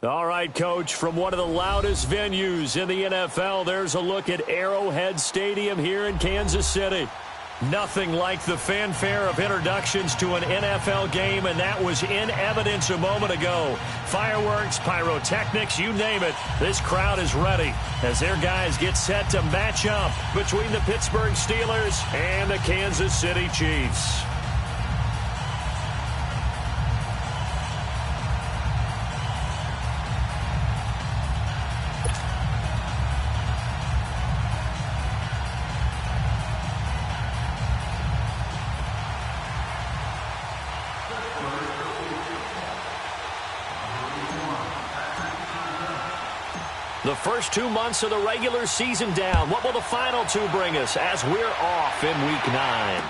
All right, Coach, from one of the loudest venues in the NFL, there's a look at Arrowhead Stadium here in Kansas City. Nothing like the fanfare of introductions to an NFL game, and that was in evidence a moment ago. Fireworks, pyrotechnics, you name it. This crowd is ready as their guys get set to match up between the Pittsburgh Steelers and the Kansas City Chiefs. The first 2 months of the regular season down. What will the final two bring us as we're off in Week 9?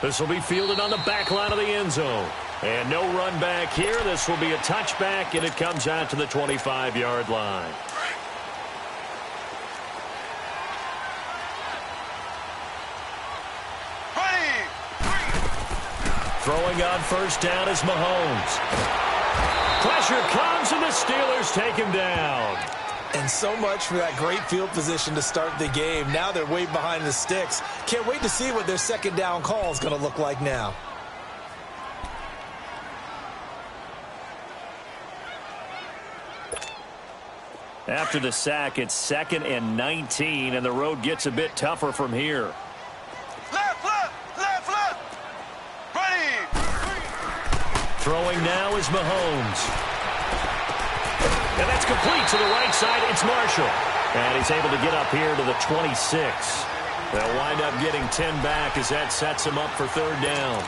This will be fielded on the back line of the end zone. And no run back here. This will be a touchback, and it comes out to the 25-yard line. Throwing on first down is Mahomes. Pressure comes, and the Steelers take him down. And so much for that great field position to start the game. Now they're way behind the sticks. Can't wait to see what their second down call is going to look like now. After the sack, it's 2nd and 19, and the road gets a bit tougher from here. Left. Ready. Throwing now is Mahomes. And that's complete to the right side. It's Marshall. And he's able to get up here to the 26. They'll wind up getting 10 back as that sets him up for third down.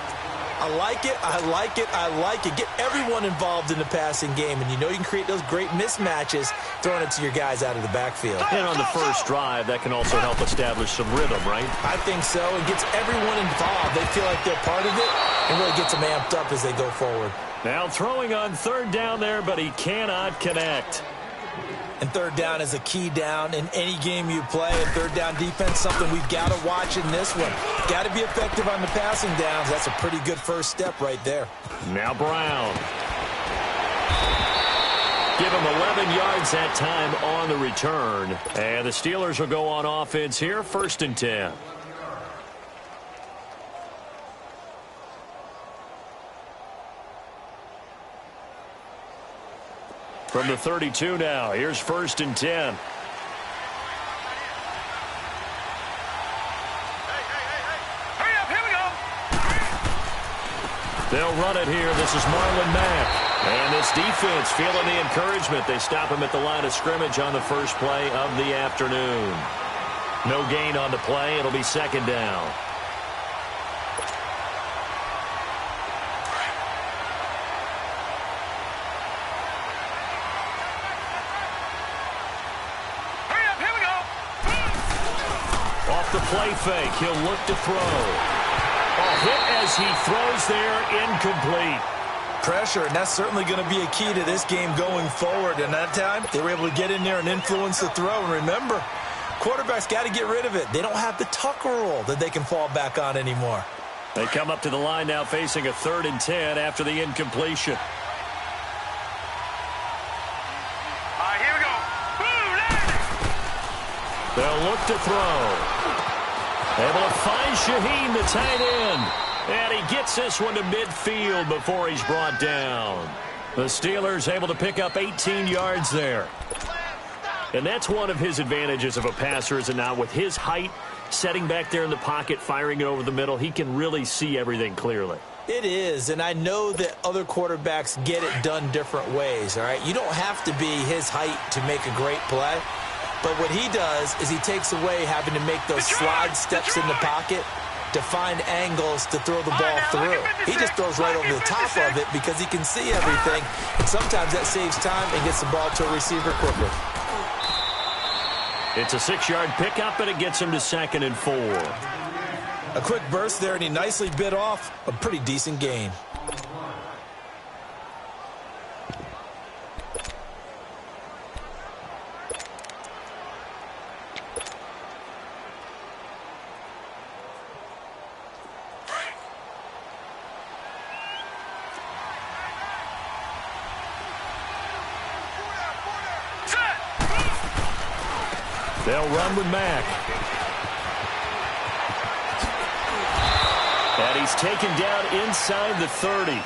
I like it. Get everyone involved in the passing game. And you know you can create those great mismatches throwing it to your guys out of the backfield. And on the first drive, that can also help establish some rhythm, right? I think so. It gets everyone involved. They feel like they're part of it and really gets them amped up as they go forward. Now throwing on third down there, but he cannot connect. And third down is a key down in any game you play. And third down defense, something we've got to watch in this one. Got to be effective on the passing downs. That's a pretty good first step right there. Now Brown. Give him 11 yards that time on the return. And the Steelers will go on offense here, 1st and 10. From the 32 now, here's 1st and 10. Hurry up, here we go. They'll run it here. This is Marlon Mack. And this defense feeling the encouragement. They stop him at the line of scrimmage on the first play of the afternoon. No gain on the play. It'll be 2nd down. The play fake. He'll look to throw. A hit as he throws there, incomplete. Pressure, and that's certainly going to be a key to this game going forward. And that time, they were able to get in there and influence the throw. And remember, quarterbacks got to get rid of it. They don't have the Tucker rule that they can fall back on anymore. They come up to the line now facing a 3rd and 10 after the incompletion. Here we go. They'll look to throw. Able to find Shaheen, the tight end. And he gets this one to midfield before he's brought down. The Steelers able to pick up 18 yards there. And that's one of his advantages of a passer, is it not? With his height, setting back there in the pocket, firing it over the middle, he can really see everything clearly. It is, and I know that other quarterbacks get it done different ways, all right? You don't have to be his height to make a great play. But what he does is he takes away having to make those slide steps in the pocket to find angles to throw the ball through. He just throws right over the top of it because he can see everything. And sometimes that saves time and gets the ball to a receiver quicker. It's a 6-yard pickup, and it gets him to 2nd and 4. A quick burst there, and he nicely bit off a pretty decent gain. They'll run with Mack. And he's taken down inside the 30.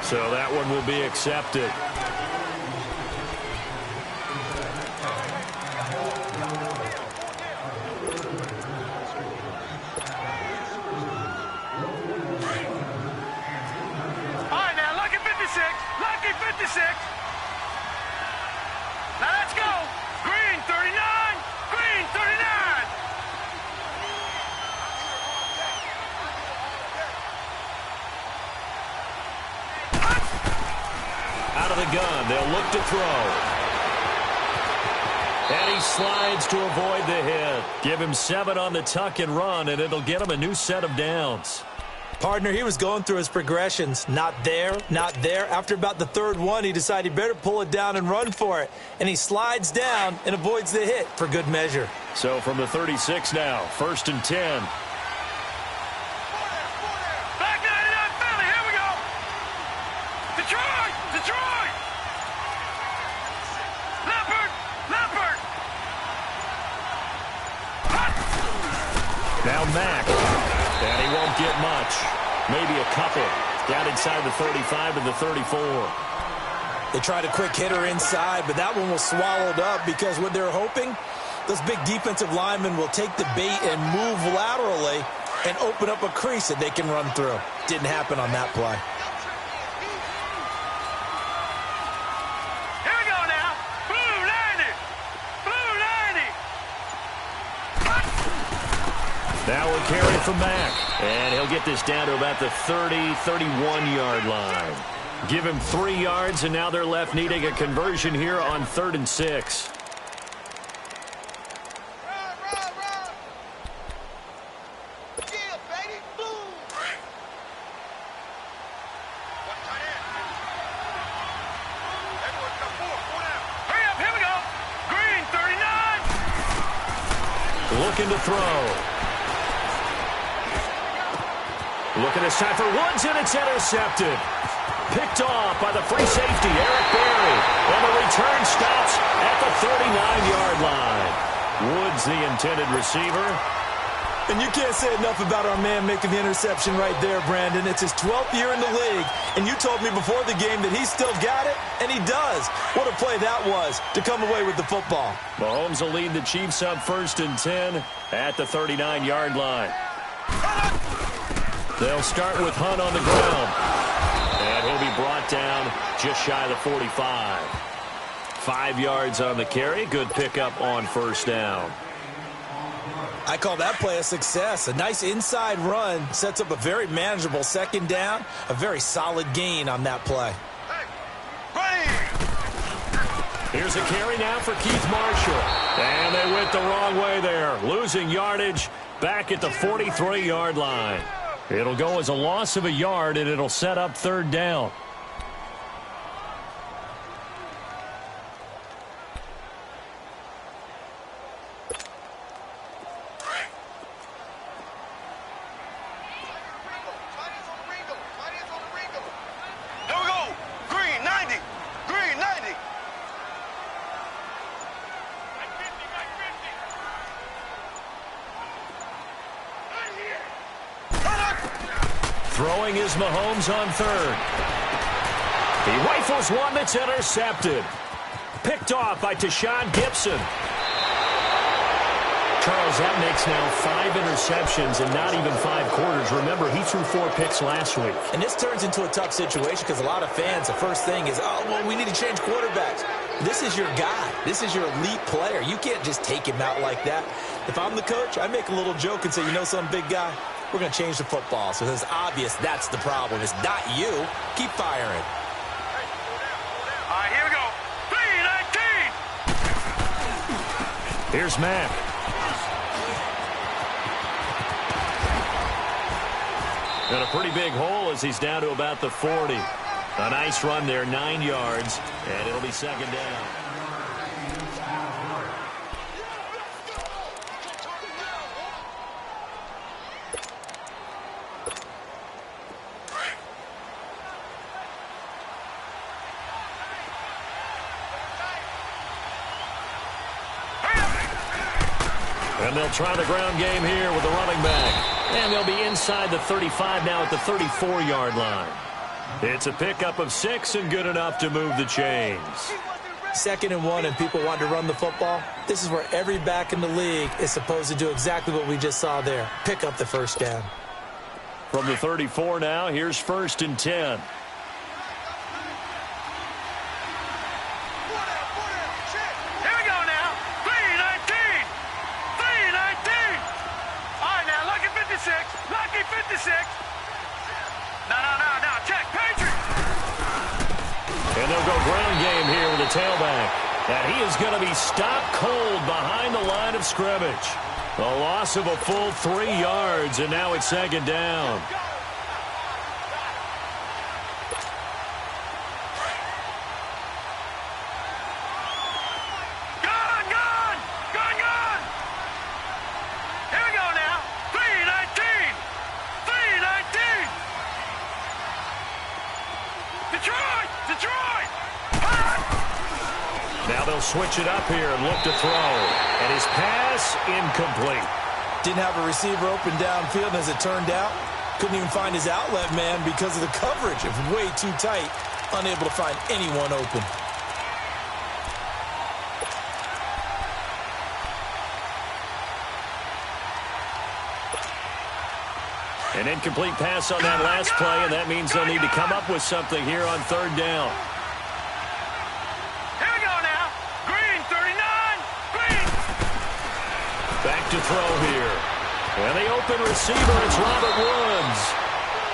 So that one will be accepted. All right, now, lucky 56. Lucky 56. Now, let's go. Green 39. Green 39. Out of the gun, they'll look to throw. And he slides to avoid the hit. Give him 7 on the tuck and run, and it'll get him a new set of downs. Partner, he was going through his progressions. Not there, not there. After about the third one, he decided he better pull it down and run for it. And he slides down and avoids the hit for good measure. So from the 36 now, 1st and 10. Back 99 Philly. Here we go. Detroit. Detroit. Leopard. Leopard. Now Mack. And he won't get much. Maybe a couple. Down inside the 35 to the 34. They tried a quick hitter inside, but that one was swallowed up because what they're hoping, those big defensive linemen will take the bait and move laterally and open up a crease that they can run through. Didn't happen on that play. Here we go now. Blue 90. Blue 90. Now we'll carry from Mack. And he'll get this down to about the 30, 31-yard line. Give him 3 yards, and now they're left needing a conversion here on 3rd and 6. Hurry up. Here we go. Green 39. Looking to throw. Looking this time for Woods, and it's intercepted. Picked off by the free safety, Eric Berry. And the return stops at the 39-yard line. Woods, the intended receiver. And you can't say enough about our man making the interception right there, Brandon. It's his 12th year in the league, and you told me before the game that he still got it, and he does. What a play that was to come away with the football. Mahomes will lead the Chiefs up 1st and 10 at the 39-yard line. They'll start with Hunt on the ground. And he'll be brought down just shy of the 45. 5 yards on the carry. Good pickup on 1st down. I call that play a success. A nice inside run sets up a very manageable 2nd down. A very solid gain on that play. Ready. Here's a carry now for Keith Marshall. And they went the wrong way there. Losing yardage back at the 43-yard line. It'll go as a loss of a yard, and it'll set up 3rd down. Here we go. Green 90. Green 90. Throwing is Mahomes on 3rd. He rifles one that's intercepted. Picked off by Tashawn Gibson. Charles, that makes now 5 interceptions and not even 5 quarters. Remember, he threw 4 picks last week. And this turns into a tough situation because a lot of fans, the first thing is, oh, well, we need to change quarterbacks. This is your guy. This is your elite player. You can't just take him out like that. If I'm the coach, I make a little joke and say, you know something, big guy? We're going to change the football. So it's obvious that's the problem. It's not you. Keep firing. All right, here we go. 3-19. Here's Mack. And a pretty big hole as he's down to about the 40. A nice run there, 9 yards, and it'll be 2nd down. And they'll try the ground game here with the running back. And they'll be inside the 35 now at the 34-yard line. It's a pickup of 6 and good enough to move the chains. 2nd and 1 and people want to run the football. This is where every back in the league is supposed to do exactly what we just saw there. Pick up the first down. From the 34 now, here's 1st and 10. Lucky 56. No, check, Patriot. And they'll go ground game here with the tailback. And he is going to be stopped cold behind the line of scrimmage. A loss of a full 3 yards, and now it's 2nd down. Now they'll switch it up here and look to throw. And his pass incomplete. Didn't have a receiver open downfield, as it turned out. Couldn't even find his outlet man because of the coverage. It was way too tight. Unable to find anyone open. An incomplete pass on that last play, and that means they'll need to come up with something here on 3rd down. Here we go now. Green, 39. Green. Back to throw here. And the open receiver, it's Robert Woods.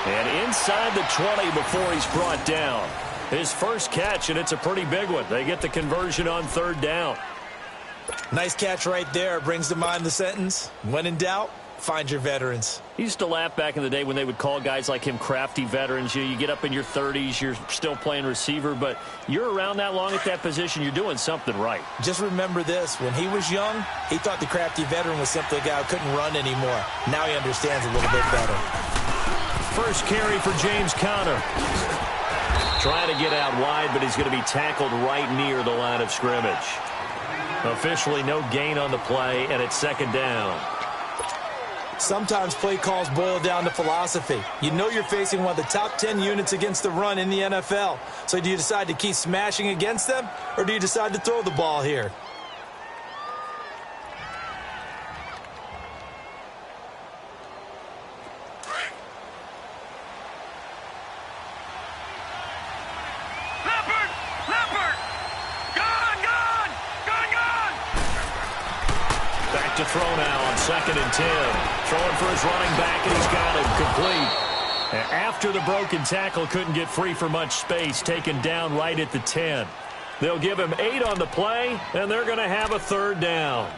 And inside the 20 before he's brought down. His first catch, and it's a pretty big one. They get the conversion on 3rd down. Nice catch right there. Brings to mind the sentence, when in doubt, find your veterans. He used to laugh back in the day when they would call guys like him crafty veterans. You get up in your 30s, you're still playing receiver, but you're around that long at that position, you're doing something right. Just remember this. When he was young, he thought the crafty veteran was simply a guy who couldn't run anymore. Now he understands a little bit better. First carry for James Conner. Trying to get out wide, but he's going to be tackled right near the line of scrimmage. Officially no gain on the play, and it's 2nd down. Sometimes play calls boil down to philosophy. You know you're facing one of the top 10 units against the run in the NFL. So do you decide to keep smashing against them, or do you decide to throw the ball here? To throw now on 2nd and 10. Throwing for his running back, and he's got it complete. After the broken tackle, couldn't get free for much space, taken down right at the 10. They'll give him 8 on the play, and they're going to have a 3rd down.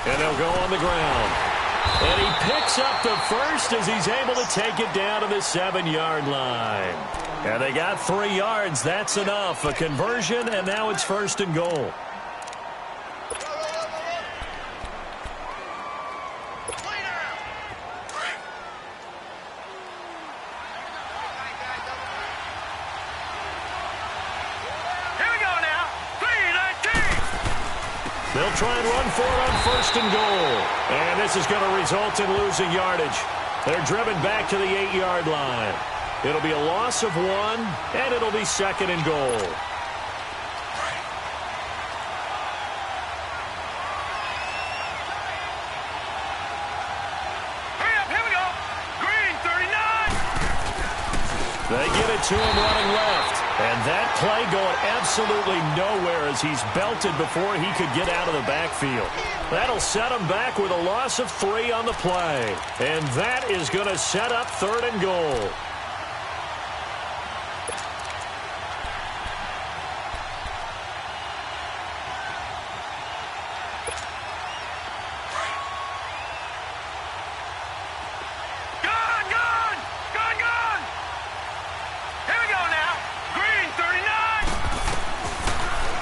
And they'll go on the ground. And he picks up the first as he's able to take it down to the 7-yard line. And they got 3 yards. That's enough. A conversion, and now it's 1st and goal. They'll try and run for it on 1st and goal. And this is going to result in losing yardage. They're driven back to the 8-yard line. It'll be a loss of 1, and it'll be 2nd and goal. Hurry up, here we go. Green, 39. They get it to him running left. And that play going absolutely nowhere as he's belted before he could get out of the backfield. That'll set him back with a loss of 3 on the play. And that is going to set up 3rd and goal.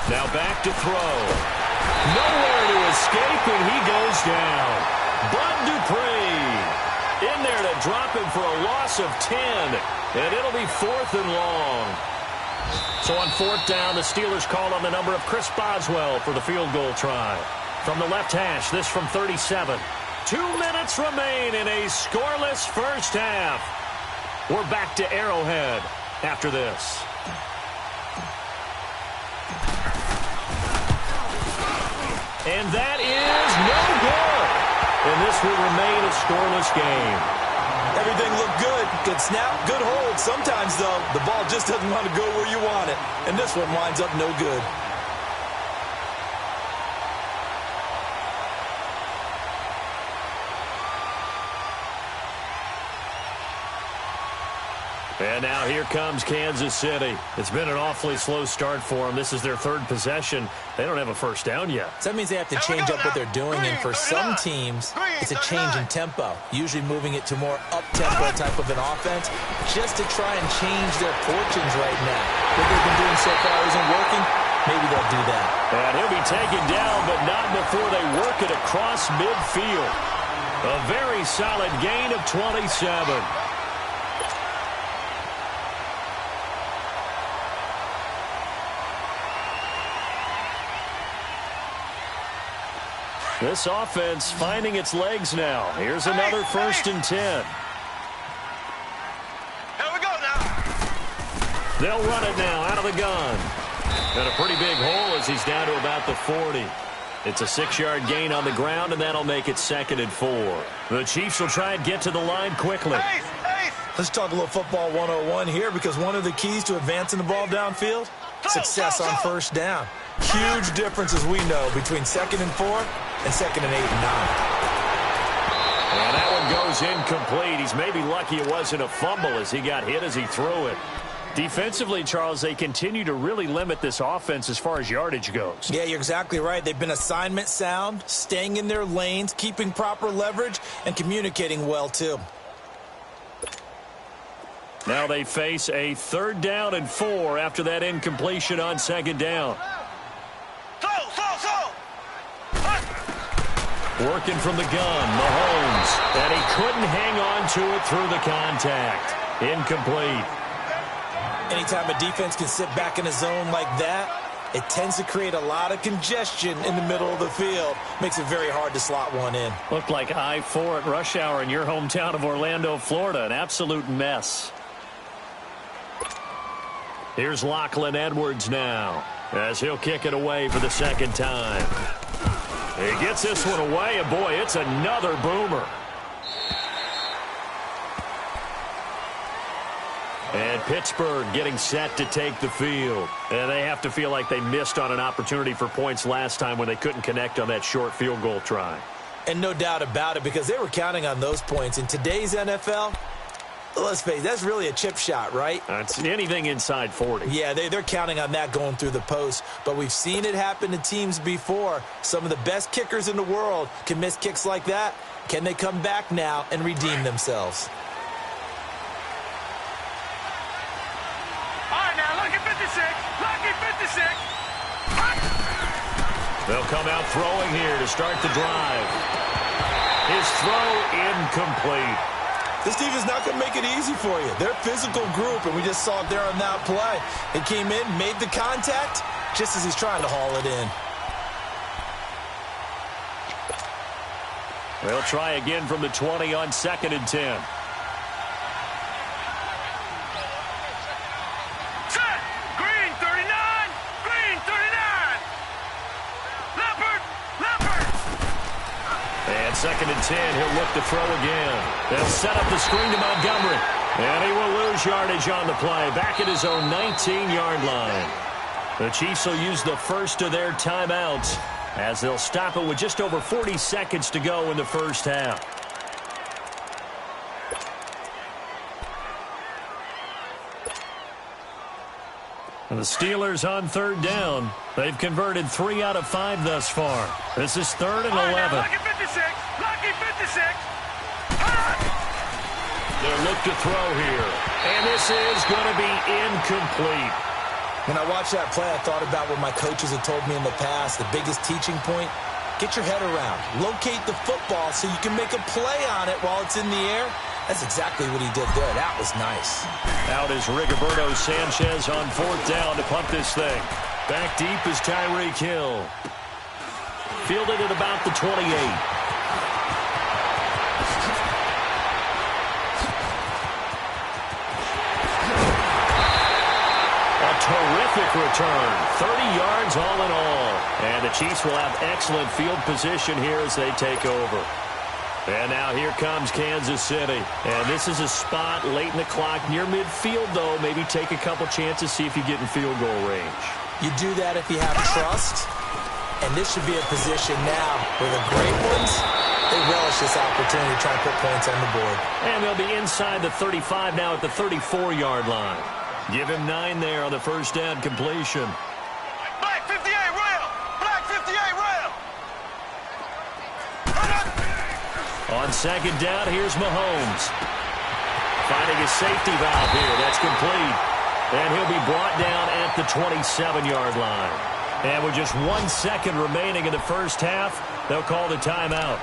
Now back to throw. Nowhere to escape, and he goes down. Bud Dupree in there to drop him for a loss of 10, and it'll be 4th and long. So on 4th down, the Steelers call on the number of Chris Boswell for the field goal try. From the left hash, this from 37. 2 minutes remain in a scoreless first half. We're back to Arrowhead after this. And that is no good. And this will remain a scoreless game. Everything looked good. Good snap, good hold. Sometimes, though, the ball just doesn't want to go where you want it. And this one winds up no good. And now here comes Kansas City. It's been an awfully slow start for them. This is their 3rd possession. They don't have a first down yet. So that means they have to change up what they're doing, and for some teams, it's a change in tempo, usually moving it to more up-tempo type of an offense, just to try and change their fortunes right now. What they've been doing so far isn't working. Maybe they'll do that. And he'll be taken down, but not before they work it across midfield. A very solid gain of 27. This offense finding its legs now. Here's another 1st and 10. Here we go now. They'll run it now out of the gun. And a pretty big hole as he's down to about the 40. It's a 6-yard gain on the ground, and that'll make it 2nd and 4. The Chiefs will try and get to the line quickly. Let's talk a little football 101 here, because one of the keys to advancing the ball downfield, success on first down. Huge difference, as we know, between 2nd and 4 and 2nd and 8 and 9. And that one goes incomplete. He's maybe lucky it wasn't a fumble as he got hit as he threw it. Defensively, Charles, they continue to really limit this offense as far as yardage goes. Yeah, you're exactly right. They've been assignment sound, staying in their lanes, keeping proper leverage, and communicating well, too. Now they face a 3rd down and 4 after that incompletion on 2nd down. Working from the gun, Mahomes, and he couldn't hang on to it through the contact. Incomplete. Anytime a defense can sit back in a zone like that, it tends to create a lot of congestion in the middle of the field. Makes it very hard to slot one in. Looked like I-4 at rush hour in your hometown of Orlando, Florida. An absolute mess. Here's Lachlan Edwards now as he'll kick it away for the 2nd time. He gets this one away, and boy, it's another boomer. And Pittsburgh getting set to take the field. And they have to feel like they missed on an opportunity for points last time when they couldn't connect on that short field goal try. And no doubt about it, because they were counting on those points. In today's NFL, let's face it, that's really a chip shot, right? It's anything inside 40. Yeah, they're counting on that going through the post. But we've seen it happen to teams before. Some of the best kickers in the world can miss kicks like that. Can they come back now and redeem themselves? All right, now, lucky 56. Lucky 56. They'll come out throwing here to start the drive. His throw incomplete. This defense is not going to make it easy for you. They're a physical group, and we just saw it there on that play. He came in, made the contact, just as he's trying to haul it in. They'll try again from the 20 on 2nd and 10. Set. Green 39. Green 39. Leopard. Leopard. And 2nd and 10, he'll look to throw again. They'll set up the screen to Montgomery. And he will lose yardage on the play, back at his own 19-yard line. The Chiefs will use the first of their timeouts as they'll stop it with just over 40 seconds to go in the first half. And the Steelers on 3rd down. They've converted 3 out of 5 thus far. This is 3rd and 11. Lucky 56. Lucky 56. They'll look to throw here. And this is going to be incomplete. When I watched that play, I thought about what my coaches had told me in the past. The biggest teaching point, get your head around. Locate the football so you can make a play on it while it's in the air. That's exactly what he did there. That was nice. Out is Rigoberto Sanchez on 4th down to punt this thing. Back deep is Tyreek Hill. Fielded at about the 28. Terrific return. 30 yards all in all. And the Chiefs will have excellent field position here as they take over. And now here comes Kansas City. And this is a spot late in the clock near midfield, though. Maybe take a couple chances, see if you get in field goal range. You do that if you have trust. And this should be a position now where the great ones, they relish this opportunity to try and put points on the board. And they'll be inside the 35 now at the 34-yard line. Give him 9 there on the first down completion. Black 58 rail! Black 58 rail! On second down, here's Mahomes. Finding a safety valve here. That's complete. And he'll be brought down at the 27-yard line. And with just 1 second remaining in the first half, they'll call the timeout.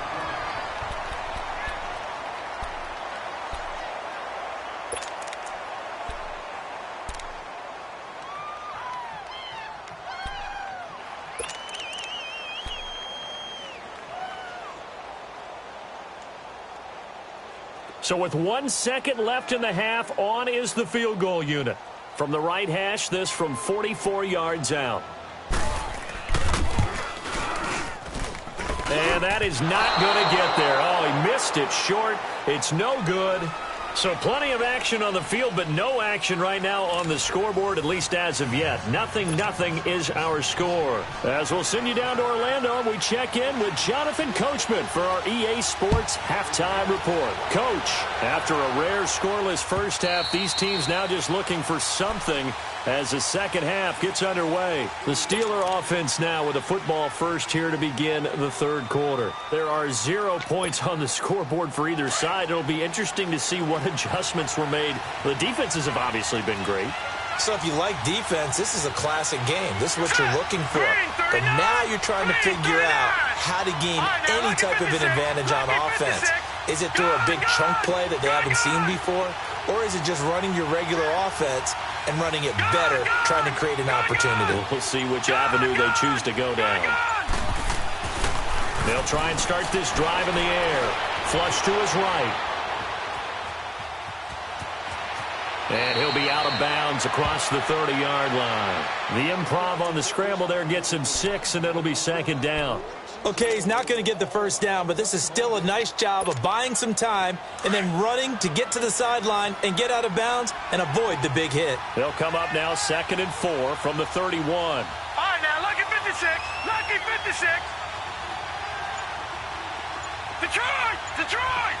So with 1 second left in the half, on is the field goal unit. From the right hash, this from 44 yards out. And that is not going to get there. Oh, he missed it short. It's no good. So plenty of action on the field, but no action right now on the scoreboard, at least as of yet. 0-0 is our score. As we'll send you down to Orlando, we check in with Jonathan Coachman for our EA Sports Halftime Report. Coach, after a rare scoreless first half, these teams now just looking for something as the second half gets underway. The Steeler offense now with a football first here to begin the third quarter. There are 0 points on the scoreboard for either side. It'll be interesting to see what adjustments were made. The defenses have obviously been great. So if you like defense, this is a classic game. This is what you're looking for. But now you're trying to figure out how to gain any type of an advantage on offense. Is it through a big chunk play that they haven't seen before? Or is it just running your regular offense and running it better, trying to create an opportunity? We'll see which avenue they choose to go down. They'll try and start this drive in the air. Flush to his right. And he'll be out of bounds across the 30-yard line. The improv on the scramble there gets him 6, and it'll be second down. Okay, he's not going to get the first down, but this is still a nice job of buying some time and then running to get to the sideline and get out of bounds and avoid the big hit. They'll come up now 2nd and 4 from the 31. All right, now, lucky 56. Lucky 56. Detroit! Detroit!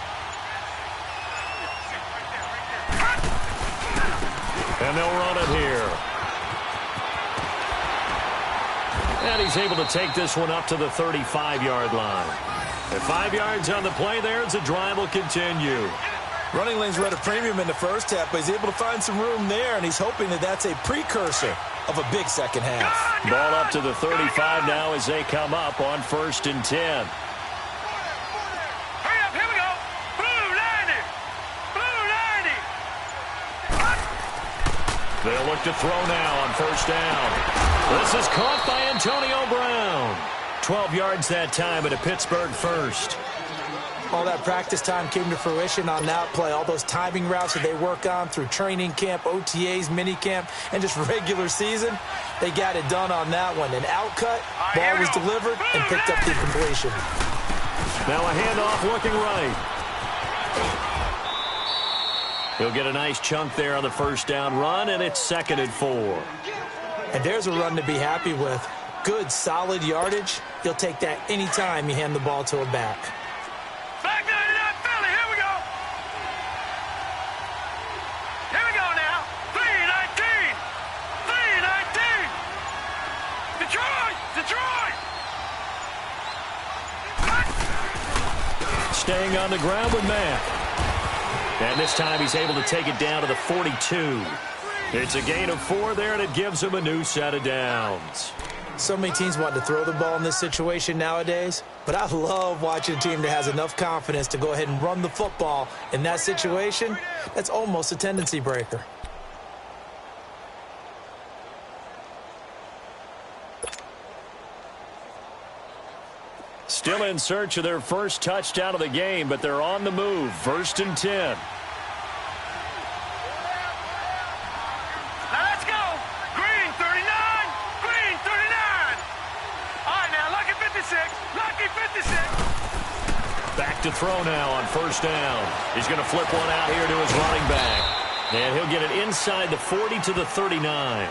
And they'll run it here. And he's able to take this one up to the 35-yard line. At 5 yards on the play there, as the drive will continue. Running lanes were at a premium in the first half, but he's able to find some room there, and he's hoping that that's a precursor of a big second half. Ball up to the 35 now as they come up on 1st and 10. Hurry up, here we go. Blue 90. Blue 90. They'll look to throw now on 1st down. This is caught by Antonio Brown. 12 yards that time at a Pittsburgh first. All that practice time came to fruition on that play. All those timing routes that they work on through training camp, OTAs, minicamp, and just regular season, they got it done on that one. An outcut, ball was delivered, and picked up the completion. Now a handoff looking right. He'll get a nice chunk there on the first down run, and it's 2nd and 4. And there's a run to be happy with. Good, solid yardage. You'll take that anytime you hand the ball to a back. Back 99 Philly, here we go. Here we go now. 319. 319. Detroit! Detroit! Staying on the ground with Mack. And this time he's able to take it down to the 42. It's a gain of 4 there, and it gives them a new set of downs. So many teams want to throw the ball in this situation nowadays, but I love watching a team that has enough confidence to go ahead and run the football in that situation. That's almost a tendency breaker. Still in search of their first touchdown of the game, but they're on the move. 1st and 10. Let's go. Green 39. Green 39. All right, now, Lucky 56. Lucky 56. Back to throw now on 1st down. He's going to flip one out here to his running back. And he'll get it inside the 40 to the 39.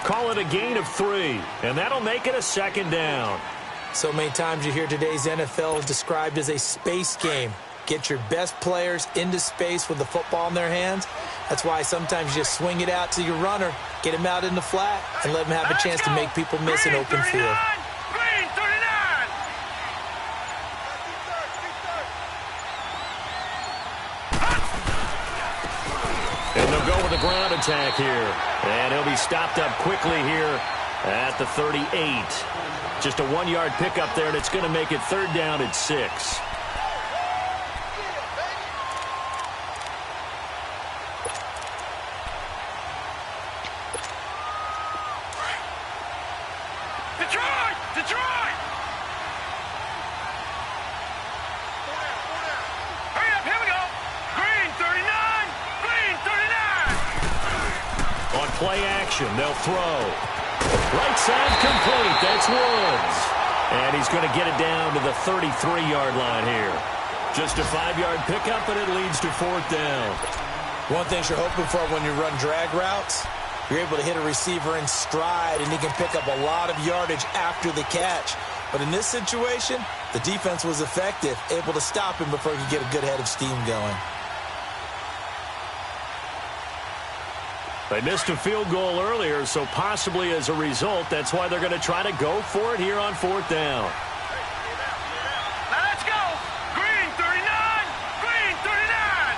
Call it a gain of 3, and that'll make it a 2nd down. So many times you hear today's NFL described as a space game. Get your best players into space with the football in their hands. That's why sometimes you just swing it out to your runner, get him out in the flat, and let him have a chance to make people miss an open field. Green 39. And they'll go with the ground attack here. And he'll be stopped up quickly here at the 38. Just a 1-yard pickup there, and it's going to make it 3rd down at 6. Detroit! Detroit! Hurry up, here we go. Green 39. Green 39. On play action, they'll throw. Right side complete. That's Woods. And he's going to get it down to the 33-yard line here. Just a 5-yard pickup, and it leads to 4th down. One thing you're hoping for when you run drag routes, you're able to hit a receiver in stride, and he can pick up a lot of yardage after the catch. But in this situation, the defense was effective, able to stop him before he could get a good head of steam going. They missed a field goal earlier, so possibly as a result, that's why they're going to try to go for it here on 4th down. Let's go. Green 39. Green 39.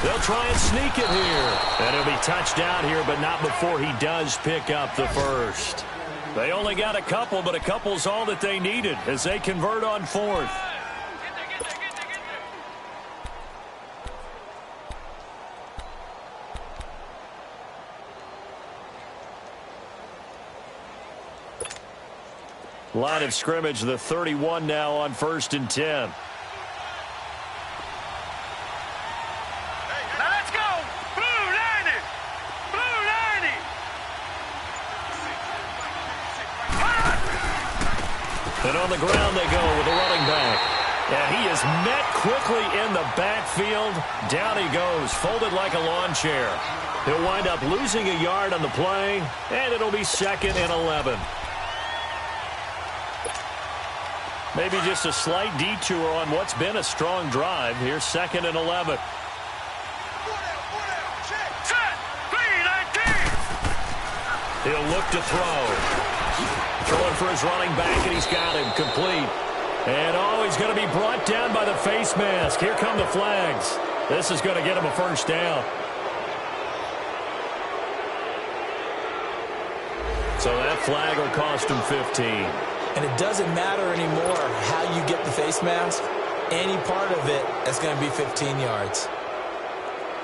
They'll try and sneak it here. And he'll be touched down here, but not before he does pick up the first. They only got a couple, but a couple's all that they needed as they convert on 4th. Line of scrimmage, the 31 now on 1st and 10. Let's go. Blue 90. Blue 90. And on the ground they go with the running back. And he is met quickly in the backfield. Down he goes, folded like a lawn chair. He'll wind up losing a yard on the play, and it'll be 2nd and 11. Maybe just a slight detour on what's been a strong drive. Here's 2nd and 11. Set. 319. He'll look to throw. Throwing for his running back, and he's got him complete. And he's going to be brought down by the face mask. Here come the flags. This is going to get him a 1st down. So that flag will cost him 15. And it doesn't matter anymore how you get the face mask. Any part of it is going to be 15 yards.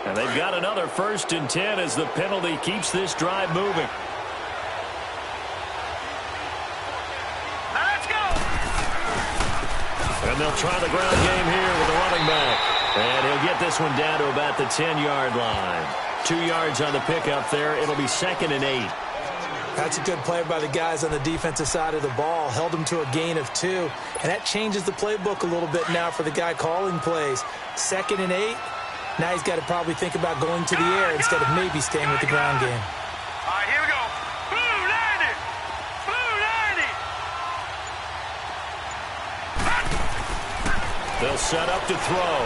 And they've got another 1st and 10 as the penalty keeps this drive moving. Let's go. And they'll try the ground game here with the running back. And he'll get this one down to about the 10-yard line. 2 yards on the pickup there. It'll be 2nd and 8. That's a good play by the guys on the defensive side of the ball. Held them to a gain of 2. And that changes the playbook a little bit now for the guy calling plays. 2nd and 8. Now he's got to probably think about going to the air instead of maybe staying with the ground game. All right, here we go. Blue 90. Blue 90. They'll set up to throw.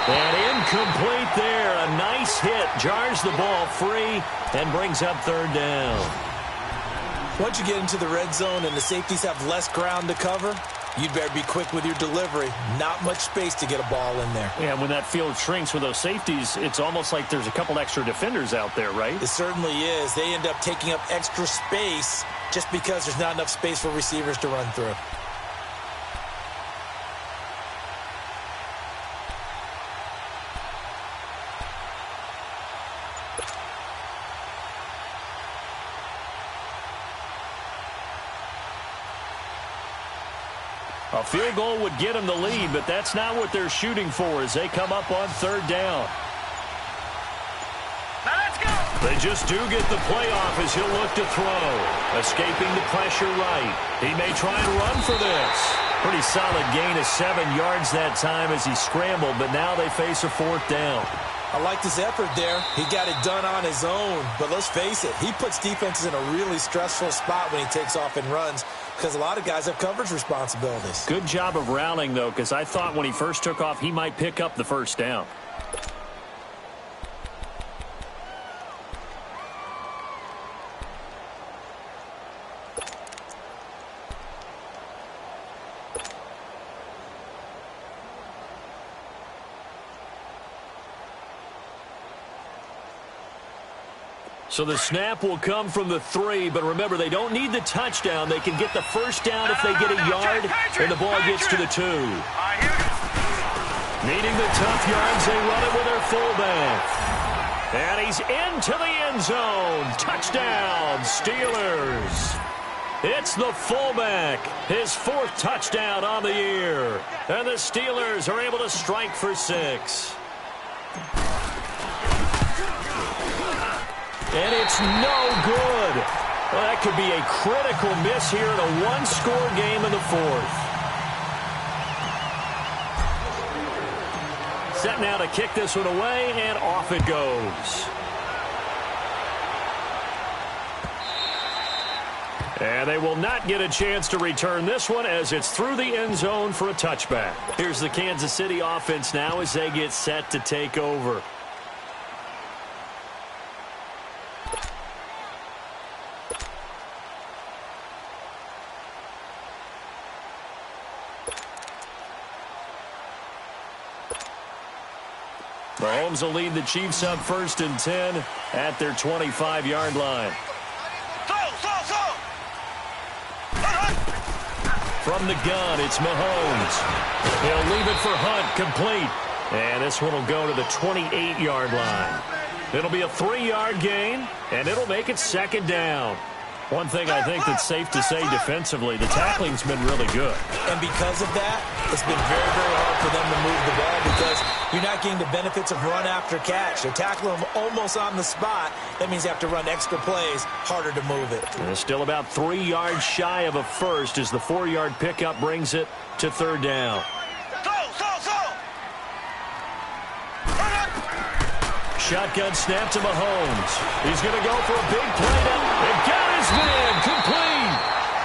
And incomplete there. A nice hit. Jars the ball free and brings up 3rd down. Once you get into the red zone and the safeties have less ground to cover, You'd better be quick with your delivery. Not much space to get a ball in there. Yeah, when that field shrinks with those safeties, it's almost like there's a couple extra defenders out there, right? It certainly is. They end up taking up extra space just because there's not enough space for receivers to run through. A field goal would get them the lead, but that's not what they're shooting for as they come up on third down. Now let's go. They just do get the playoff as he'll look to throw. Escaping the pressure right. He may try and run for this. Pretty solid gain of 7 yards that time as he scrambled, but now they face a fourth down. I liked his effort there. He got it done on his own. But let's face it, he puts defenses in a really stressful spot when he takes off and runs because a lot of guys have coverage responsibilities. Good job of rallying, though, because I thought when he first took off, he might pick up the first down. So the snap will come from the 3, but remember, they don't need the touchdown. They can get the first down if they get a yard, and the ball gets to the 2. Needing the tough yards, they run it with their fullback. And he's into the end zone. Touchdown, Steelers. It's the fullback, his 4th touchdown on the year. And the Steelers are able to strike for 6. And it's no good. Well, that could be a critical miss here in a one-score game in the 4th. Set now to kick this one away, and off it goes. And they will not get a chance to return this one as it's through the end zone for a touchback. Here's the Kansas City offense now as they get set to take over. Mahomes will lead the Chiefs up 1st and 10 at their 25-yard line. From the gun, it's Mahomes. He'll leave it for Hunt, complete. And this one will go to the 28-yard line. It'll be a 3-yard gain, and it'll make it 2nd down. One thing I think that's safe to say defensively, the tackling's been really good. And because of that, it's been very, very hard for them to move the ball because you're not getting the benefits of run after catch. They're tackling them almost on the spot. That means you have to run extra plays, harder to move it. And it's still about 3 yards shy of a first as the 4-yard pickup brings it to 3rd down. Shotgun snap to Mahomes. He's going to go for a big play now. And got his man complete.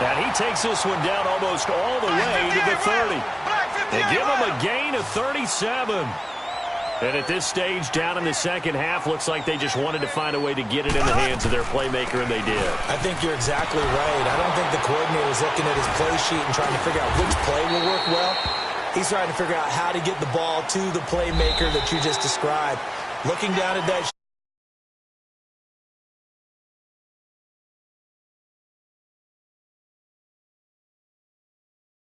And he takes this one down almost all the way to the 30. They give him a gain of 37. And at this stage, down in the second half, looks like they just wanted to find a way to get it in the hands of their playmaker, and they did. I think you're exactly right. I don't think the coordinator is looking at his play sheet and trying to figure out which play will work well. He's trying to figure out how to get the ball to the playmaker that you just described. Looking down at that